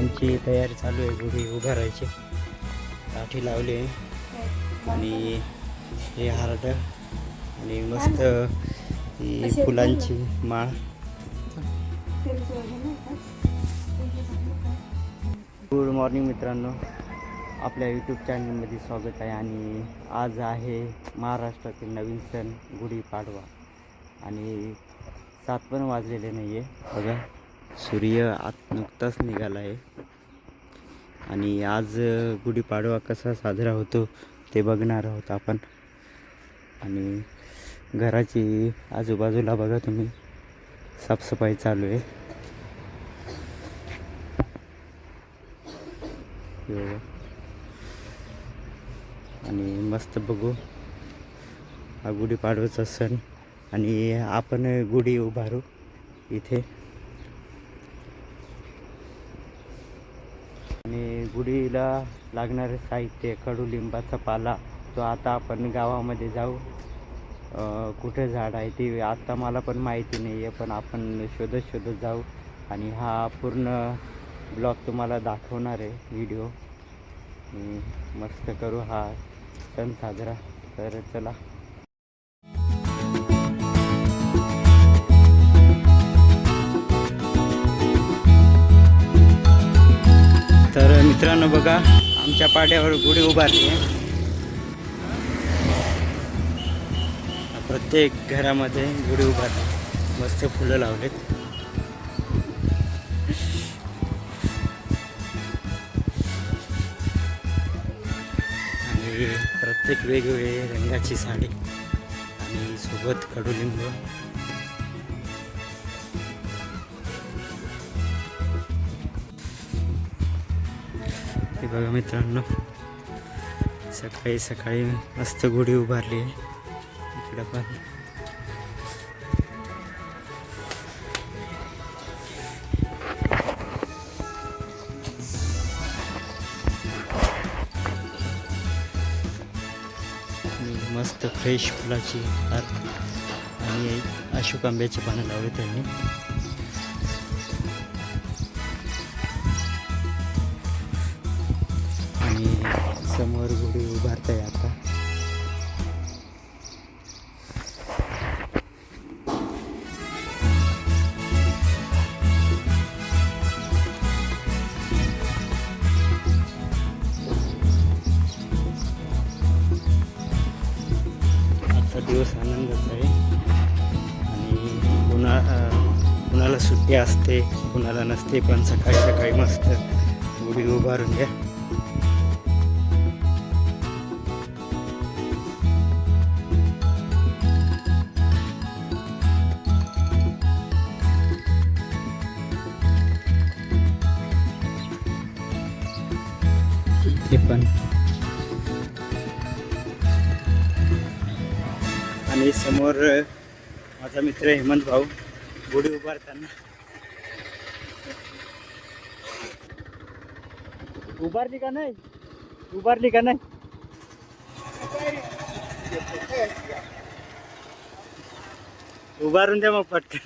आमची तयारी चालू आहे गुढी उभारायची. काठी लावली आणि हे हार्ड आणि मस्त ही फुलांची माळ. गुड मॉर्निंग मित्रांनो, आपल्या यूट्यूब चॅनलमध्ये स्वागत आहे. आणि आज आहे महाराष्ट्रातील नवीन सण गुढीपाडवा आणि 7 पण वाजलेले नाही आहे. बघा सूर्य आत नुकताच निघाला आहे. आणि आज गुढीपाडवा कसा साजरा होतो ते बघणार आहोत आपण. आणि घराची आजूबाजूला बघा तुम्ही, साफसफाई चालू आहे. आणि मस्त बघू हा गुढीपाडव्याचा सण. आणि आपण गुढी उभारू इथे. आणि गुढीला लागणारे साहित्य, कडुलिंबाचा पाला, तो आता आपण गावामध्ये जाऊ. कुठे झाड आहे ते आता मला पण माहिती नाही आहे, पण आपण शोधत जाऊ आणि हा पूर्ण ब्लॉग तुम्हाला दाखवणार आहे व्हिडिओ. मस्त करू हा सण साजरा. तर चला. तर मित्रांनो बघा, आमच्या पाड्यावर गुढी उभारली आहे. प्रत्येक घरामध्ये गुढी उभारली, मस्त फुलं लावलेत. आणि प्रत्येक वेगवेगळे रंगाची साडी आणि सोबत कडुलिंब. हे बघा मित्रांनो, सकाळी सकाळी मस्त गुढी उभारली आहे. इकडं पण मस्त फ्रेश फुलाची हार आणि अशोक आंब्याची पानं लावली त्यांनी. आणि समोर गुढी उभारत आहे आता. दिवस आनंदाचा आहे. आणि कुणाला सुट्टी असते, कुणाला नसते, पण सकाळी सकाळी मस्त गुढी उभारून द्या. ते पण. आणि समोर माझा मित्र हेमंत भाऊ गुढी उभारताना. उभारली का नाही? उभारून द्या मग पटकन.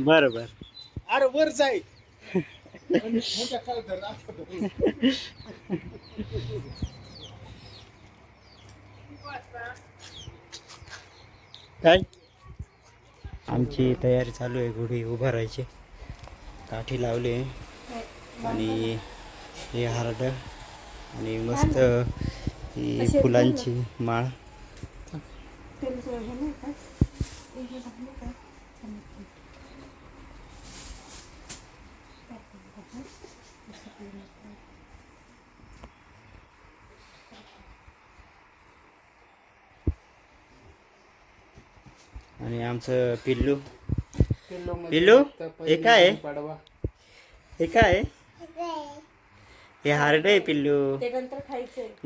बरोबर. अरे वर जाय. काय आमची तयारी चालू आहे गुढी उभारायची. काठी लावली आणि हे हार्ड आणि मस्त ही फुलांची माळ. आणि आमचं पिल्लू हे काय आहे? हे हार्ड आहे पिल्लू.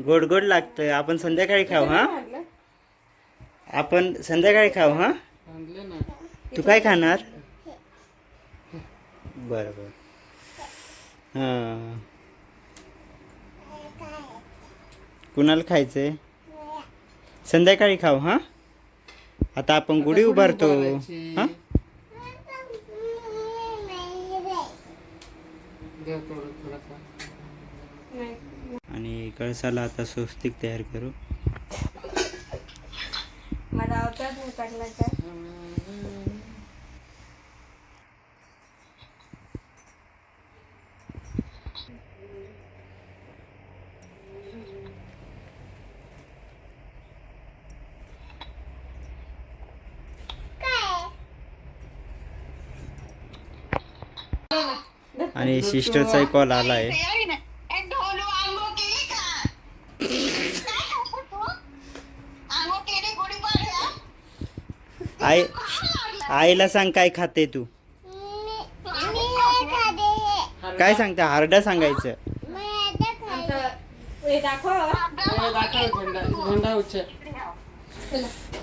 गोड गोड लागतं. आपण संध्याकाळी खाऊ. हा, आपण संध्याकाळी खाऊ. हा, तू काय खाणार? बरोबर. हां, कुणाला खायचंय? संध्याकाळी खाऊ. हा, आता आपण गुढी उभारतो. हा, आणि कळसाला आता स्वस्तिक तयार करू. मला अवतार नाही टाकला का? आणि सिस्टरचा कॉल आला आहे. आई आईला सांग काय खाते तू. काय सांगता हार्डा सांगायचं.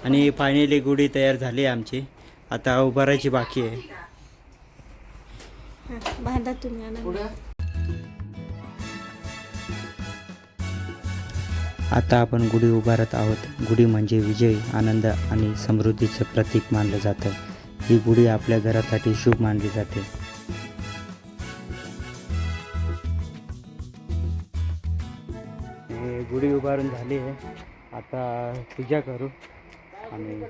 आणि फायनली गुढी तयार झाली आमची. आता उभारायची बाकी आहे. बांधा तुम्ही आणा. आता आपण गुढी उभारत आहोत. गुढी म्हणजे विजय, आनंद आणि समृद्धीचं प्रतीक मानलं जातं. ही गुढी आपल्या घरासाठी शुभ मानली जाते. हे गुढी उभारून झाली आहे. आता पूजा करू. आणि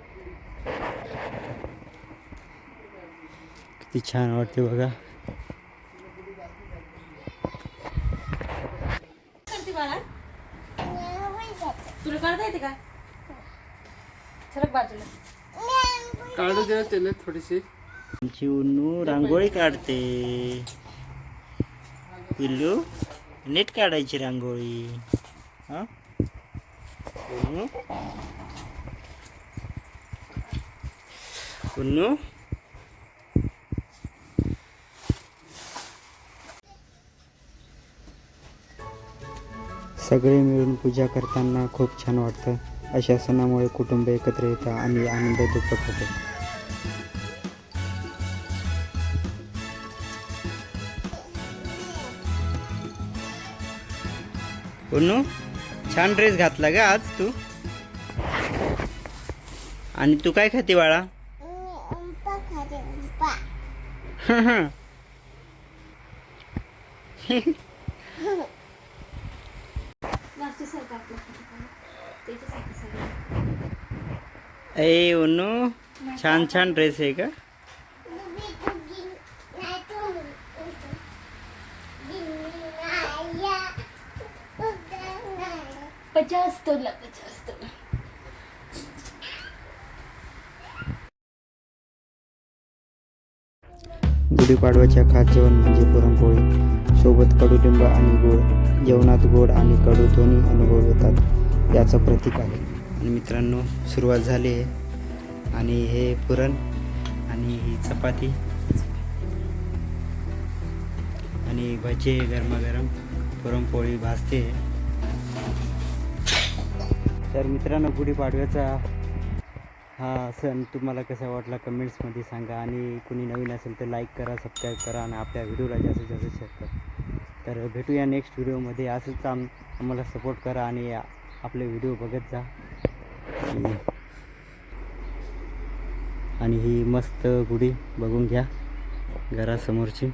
किती छान वाटते बघा. तुला काढता येते का? सरक बाजूला. काढू द्या त्याला थोडीशी. आमची उन्नू रांगोळी काढते. पिल्लू नीट काढायची रांगोळी. हा उन्नू उन्नू. सगळे मिळून पूजा करताना खूप छान वाटतं. अशा सणामुळे कुटुंब एकत्र येतं आणि आनंद दुप्पट होतो. उन्नू छान ड्रेस घातला का आज तू. आणि तू काय खाते बाळा. ए उन्नू छान छान ड्रेस आहे का. पचास गुढीपाडव्याच्या खास जेवण म्हणजे पुरणपोळी सोबत कडुलिंब आणि गोड. जेवणात गोड आणि कडू दोन्ही अनुभव येतात याचं प्रतीक आहे. आणि मित्रांनो सुरुवात झाली आहे. आणि हे पुरण आणि ही चपाती आणि भजे गरमागरम पुरणपोळी भाजते. तर मित्रांनो गुढीपाडव्याचा हा सण तुम्हाला कसा वाटला कमेंट्समध्ये सांगा. आणि कोणी नवीन असेल तर लाईक करा, सबस्क्राईब करा आणि आपल्या व्हिडिओला जास्तीत जास्त शेअर करा. तर भेटूया नेक्स्ट व्हिडिओमध्ये. असंच आम्हाला सपोर्ट करा आणि आपले व्हिडिओ बघत जा. आणि ही मस्त गुढी बघून घ्या घरासमोरची.